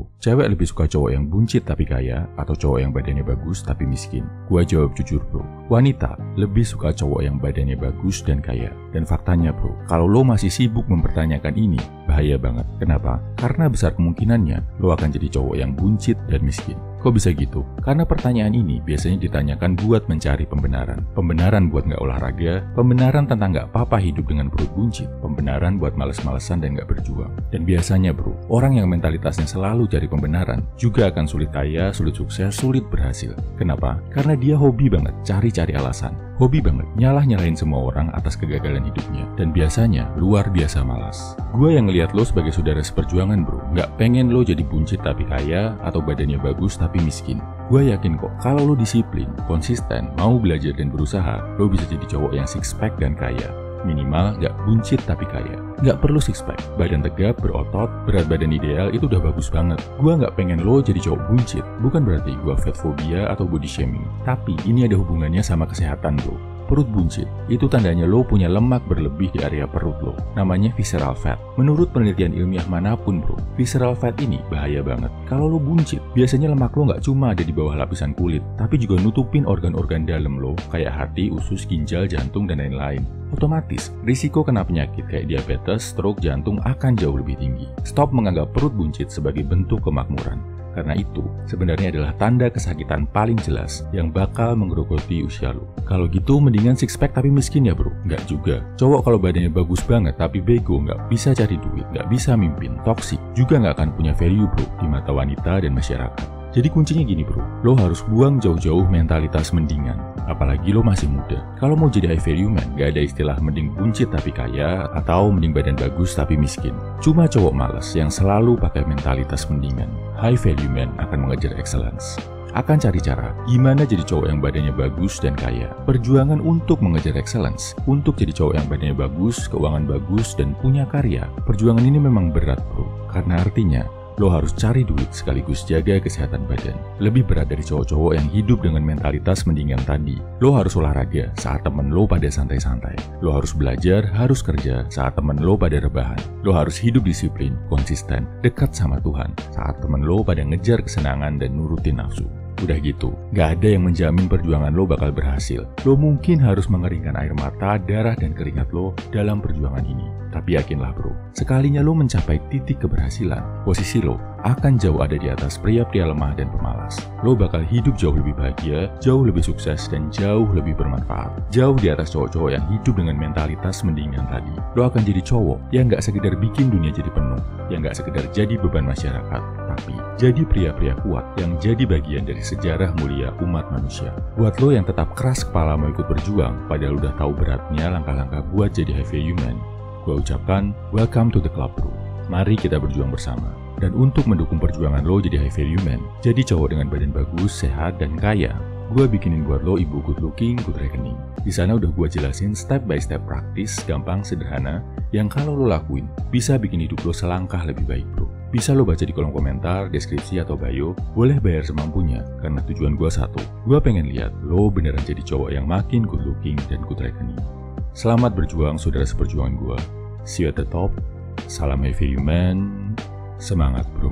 bro, cewek lebih suka cowok yang buncit tapi kaya atau cowok yang badannya bagus tapi miskin? Gua jawab jujur bro, wanita lebih suka cowok yang badannya bagus dan kaya. Dan faktanya bro, kalau lo masih sibuk mempertanyakan ini, bahaya banget. Kenapa? Karena besar kemungkinannya lo akan jadi cowok yang buncit dan miskin. Kok bisa gitu? Karena pertanyaan ini biasanya ditanyakan buat mencari pembenaran. Pembenaran buat nggak olahraga, pembenaran tentang nggak apa-apa hidup dengan perut buncit, pembenaran buat males-malesan dan nggak berjuang. Dan biasanya bro, orang yang mentalitasnya selalu cari pembenaran juga akan sulit kaya, sulit sukses, sulit berhasil. Kenapa? Karena dia hobi banget cari-cari alasan. Hobi banget nyalah-nyalahin semua orang atas kegagalan hidupnya. Dan biasanya luar biasa malas. Gue yang ngeliat lo sebagai saudara seperjuangan bro, nggak pengen lo jadi buncit tapi kaya atau badannya bagus tapi miskin. Gue yakin kok kalau lo disiplin, konsisten, mau belajar dan berusaha, lo bisa jadi cowok yang six pack dan kaya. Minimal nggak buncit tapi kaya. Nggak perlu six pack, badan tegap, berotot, berat badan ideal itu udah bagus banget. Gua nggak pengen lo jadi cowok buncit, bukan berarti gua fat phobia atau body shaming. Tapi ini ada hubungannya sama kesehatan bro. Perut buncit, itu tandanya lo punya lemak berlebih di area perut lo. Namanya visceral fat. Menurut penelitian ilmiah manapun bro, visceral fat ini bahaya banget. Kalau lo buncit, biasanya lemak lo nggak cuma ada di bawah lapisan kulit, tapi juga nutupin organ-organ dalam lo, kayak hati, usus, ginjal, jantung, dan lain-lain. Otomatis, risiko kena penyakit kayak diabetes, stroke, jantung akan jauh lebih tinggi. Stop menganggap perut buncit sebagai bentuk kemakmuran. Karena itu, sebenarnya adalah tanda kesakitan paling jelas yang bakal menggerogoti usia lo. Kalau gitu, mendingan six pack tapi miskin ya bro? Nggak juga. Cowok kalau badannya bagus banget tapi bego, nggak bisa cari duit, nggak bisa mimpin, toksik, juga nggak akan punya value bro di mata wanita dan masyarakat. Jadi kuncinya gini bro, lo harus buang jauh-jauh mentalitas mendingan. Apalagi lo masih muda. Kalau mau jadi high value man, gak ada istilah mending buncit tapi kaya atau mending badan bagus tapi miskin. Cuma cowok malas yang selalu pakai mentalitas mendingan. High value man akan mengejar excellence. Akan cari cara gimana jadi cowok yang badannya bagus dan kaya. Perjuangan untuk mengejar excellence, untuk jadi cowok yang badannya bagus, keuangan bagus, dan punya karya. Perjuangan ini memang berat bro, karena artinya lo harus cari duit sekaligus jaga kesehatan badan. Lebih berat dari cowok-cowok yang hidup dengan mentalitas mendingan tadi. Lo harus olahraga saat temen lo pada santai-santai. Lo harus belajar, harus kerja saat temen lo pada rebahan. Lo harus hidup disiplin, konsisten, dekat sama Tuhan saat temen lo pada ngejar kesenangan dan nurutin nafsu. Udah gitu, gak ada yang menjamin perjuangan lo bakal berhasil. Lo mungkin harus mengeringkan air mata, darah, dan keringat lo dalam perjuangan ini. Tapi yakinlah bro, sekalinya lo mencapai titik keberhasilan, posisi lo akan jauh ada di atas pria-pria lemah dan pemalas. Lo bakal hidup jauh lebih bahagia, jauh lebih sukses, dan jauh lebih bermanfaat. Jauh di atas cowok-cowok yang hidup dengan mentalitas mendingan tadi. Lo akan jadi cowok yang gak sekedar bikin dunia jadi penuh, yang gak sekedar jadi beban masyarakat, tapi jadi pria-pria kuat yang jadi bagian dari sejarah mulia umat manusia. Buat lo yang tetap keras kepala mau ikut berjuang, padahal udah tahu beratnya langkah-langkah buat jadi high value man, gue ucapkan welcome to the club bro. Mari kita berjuang bersama. Dan untuk mendukung perjuangan lo jadi high value man, jadi cowok dengan badan bagus, sehat, dan kaya, gue bikinin buat lo ibu good looking, good reckoning. Di sana udah gue jelasin step by step praktis, gampang, sederhana, yang kalau lo lakuin, bisa bikin hidup lo selangkah lebih baik bro. Bisa lo baca di kolom komentar, deskripsi, atau bio. Boleh bayar semampunya, karena tujuan gue satu. Gue pengen lihat lo beneran jadi cowok yang makin good looking dan good reckoning. Selamat berjuang saudara seperjuangan gue. See you at the top. Salam high value man. Semangat bro.